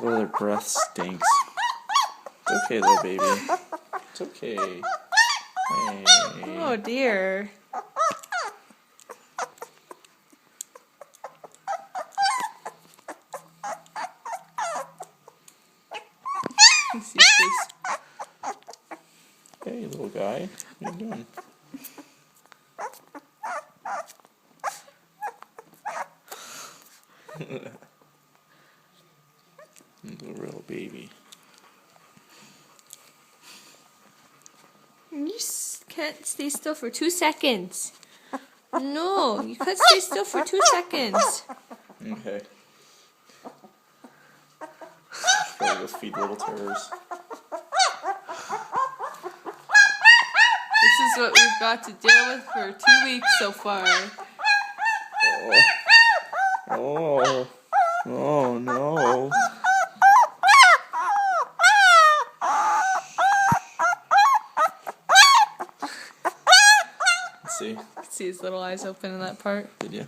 Oh, their breath stinks. It's okay though, baby. It's okay. Hey. Oh dear. You see his face. Hey, little guy. What are you doing? The real baby. You can't stay still for 2 seconds. No, you can't stay still for 2 seconds. Okay. Gotta go feed little terrors. This is what we've got to deal with for 2 weeks so far. Oh. Oh no. Let's see. See his little eyes open in that part. Did you?